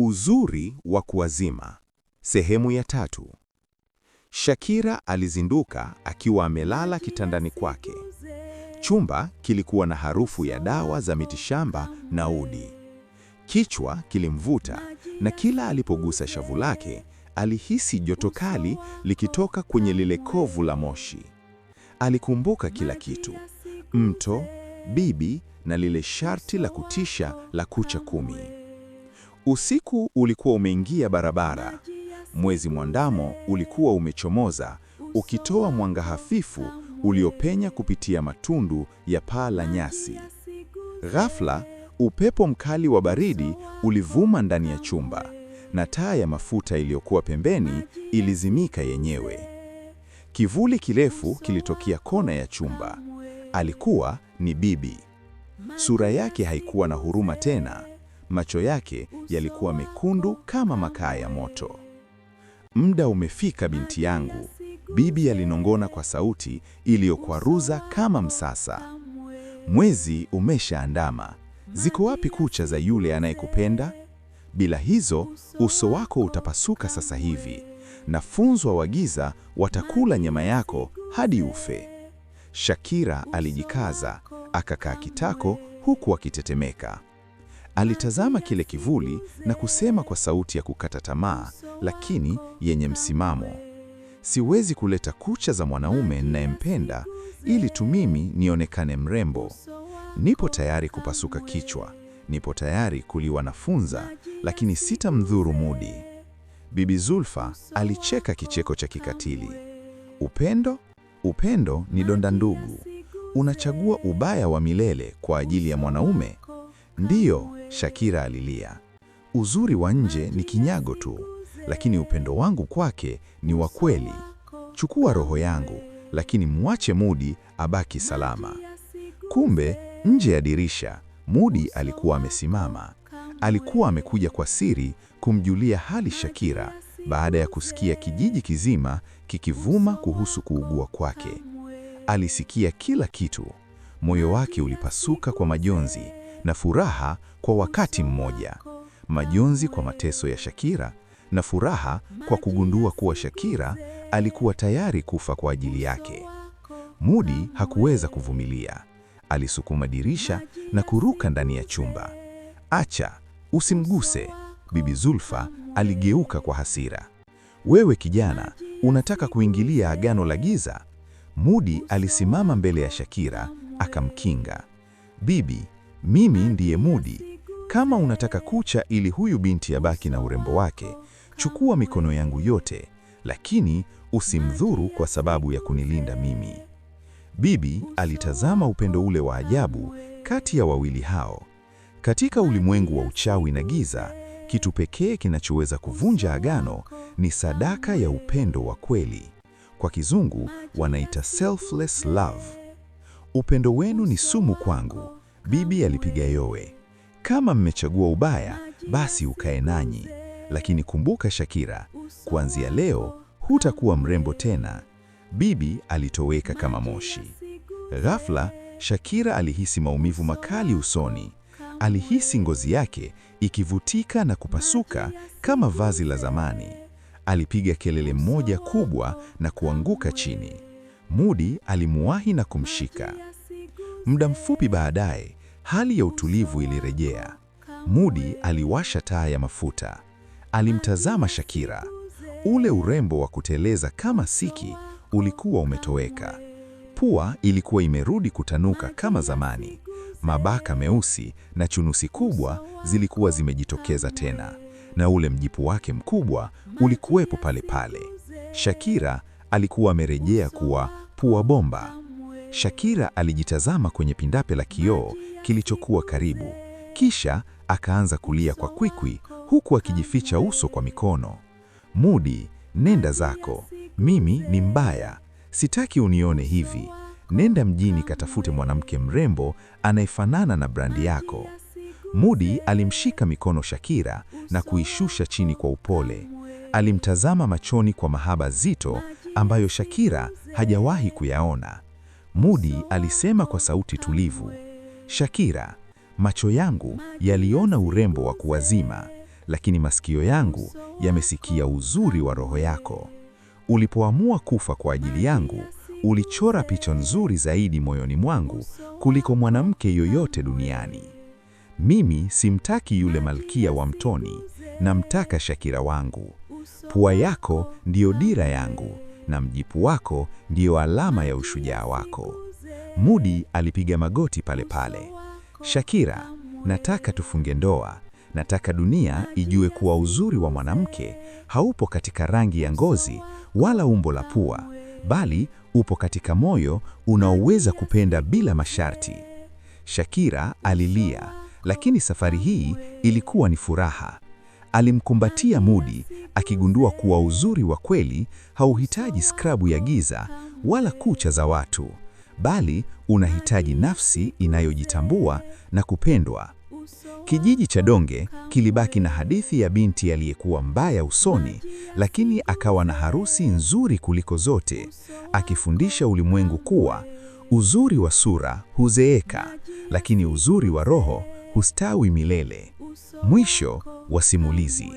Uzuri wa kuwazima, sehemu ya 3. Shakira alizinduka akiwa amelala kitandani kwake. Chumba kilikuwa na harufu ya dawa za mitishamba na udi. Kichwa kilimvuta na kila alipogusa shavu lake, alihisi joto kali likitoka kwenye lile kovu la moshi. Alikumbuka kila kitu: mto, bibi na lile sharti la kutisha la kucha 10. Usiku ulikuwa umeingia barabara. Mwezi mwandamo ulikuwa umechomoza, ukitoa mwanga hafifu uliopenya kupitia matundu ya paa la nyasi. Ghafla, upepo mkali wa baridi ulivuma ndani ya chumba, na taa ya mafuta iliyokuwa pembeni ilizimika yenyewe. Kivuli kirefu kilitokea kona ya chumba. Alikuwa ni bibi. Sura yake haikuwa na huruma tena. Macho yake yalikuwa mekundu kama makaa ya moto. Muda umefika binti yangu, bibi alinong'ona kwa sauti iliyokwaruza kama msasa. Mwezi umeshaandama. Ziko wapi kucha za yule anayekupenda? Bila hizo, uso wako utapasuka sasa hivi, na funzwa wa giza watakula nyama yako hadi ufe. Shakira alijikaza, akakaa kitako huku akitetemeka. Alitazama kile kivuli na kusema kwa sauti ya kukata tamaa, lakini yenye msimamo. Siwezi kuleta kucha za mwanaume ninayempenda ili tu mimi nionekane mrembo. Nipo tayari kupasuka kichwa, nipo tayari kuliwa na funza, lakini sitamdhuru Mudi. Bibi Zulfa alicheka kicheko cha kikatili. Upendo? Upendo ni donda ndugu. Unachagua ubaya wa milele kwa ajili ya mwanaume? Ndiyo, Shakira alilia. Uzuri wa nje ni kinyago tu, lakini upendo wangu kwake ni wa kweli. Chukua roho yangu, lakini mwache Mudi abaki salama. Kumbe, nje ya dirisha, Mudi alikuwa amesimama. Alikuwa amekuja kwa siri kumjulia hali Shakira, baada ya kusikia kijiji kizima kikivuma kuhusu kuugua kwake. Alisikia kila kitu. Moyo wake ulipasuka kwa majonzi na furaha kwa wakati mmoja. Majonzi kwa mateso ya Shakira na furaha kwa kugundua kuwa Shakira alikuwa tayari kufa kwa ajili yake. Mudi hakuweza kuvumilia. Alisukuma dirisha na kuruka ndani ya chumba. Acha, usimguse, Bibi Zulfa aligeuka kwa hasira. Wewe kijana, unataka kuingilia agano la giza? Mudi alisimama mbele ya Shakira, akamkinga. Bibi, mimi ndiye Mudi. Kama unataka kucha ili huyu binti abaki na urembo wake, chukua mikono yangu yote, lakini usimdhuru kwa sababu ya kunilinda mimi. Bibi alitazama upendo ule wa ajabu kati ya wawili hao. Katika ulimwengu wa uchawi na giza, kitu pekee kinachoweza kuvunja agano ni sadaka ya upendo wa kweli. Kwa kizungu wanaita selfless love. Upendo wenu ni sumu kwangu, bibi alipiga yowe. Kama mmechagua ubaya, basi ukae nanyi. Lakini kumbuka Shakira, kuanzia leo hutakuwa mrembo tena. Bibi alitoweka kama moshi. Ghafla, Shakira alihisi maumivu makali usoni. Alihisi ngozi yake ikivutika na kupasuka kama vazi la zamani. Alipiga kelele moja kubwa na kuanguka chini. Mudi alimuwahi na kumshika. Muda mfupi baadaye, hali ya utulivu ilirejea. Mudi aliwasha taa ya mafuta. Alimtazama Shakira. Ule urembo wa kuteleza kama siki ulikuwa umetoweka. Pua ilikuwa imerudi kutanuka kama zamani. Mabaka meusi na chunusi kubwa zilikuwa zimejitokeza tena, na ule mjipu wake mkubwa ulikuwepo pale pale. Shakira alikuwa amerejea kuwa pua bomba. Shakira alijitazama kwenye pindape la kioo kilichokuwa karibu. Kisha akaanza kulia kwa kwikwi huku akijificha uso kwa mikono. Mudi, nenda zako. Mimi ni mbaya. Sitaki unione hivi. Nenda mjini katafute mwanamke mrembo anayefanana na brandi yako. Mudi alimshika mikono Shakira na kuishusha chini kwa upole. Alimtazama machoni kwa mahaba zito ambayo Shakira hajawahi kuyaona. Mudi alisema kwa sauti tulivu, Shakira, macho yangu yaliona urembo wa kuwazima, lakini masikio yangu yamesikia uzuri wa roho yako. Ulipoamua kufa kwa ajili yangu, ulichora picha nzuri zaidi moyoni mwangu kuliko mwanamke yoyote duniani. Mimi simtaki yule malkia wa mtoni, namtaka Shakira wangu. Pua yako ndiyo dira yangu, na mjipu wako ndiyo alama ya ushujaa wako. Mudi alipiga magoti pale pale. Shakira, nataka tufunge ndoa. Nataka dunia ijue kuwa uzuri wa mwanamke haupo katika rangi ya ngozi wala umbo la pua, bali upo katika moyo unaoweza kupenda bila masharti. Shakira alilia, lakini safari hii ilikuwa ni furaha. Alimkumbatia Mudi, akigundua kuwa uzuri wa kweli hauhitaji skrabu ya giza wala kucha za watu, bali unahitaji nafsi inayojitambua na kupendwa. Kijiji cha Donge kilibaki na hadithi ya binti aliyekuwa mbaya usoni, lakini akawa na harusi nzuri kuliko zote, akifundisha ulimwengu kuwa uzuri wa sura huzeeka, lakini uzuri wa roho hustawi milele. Mwisho wa simulizi.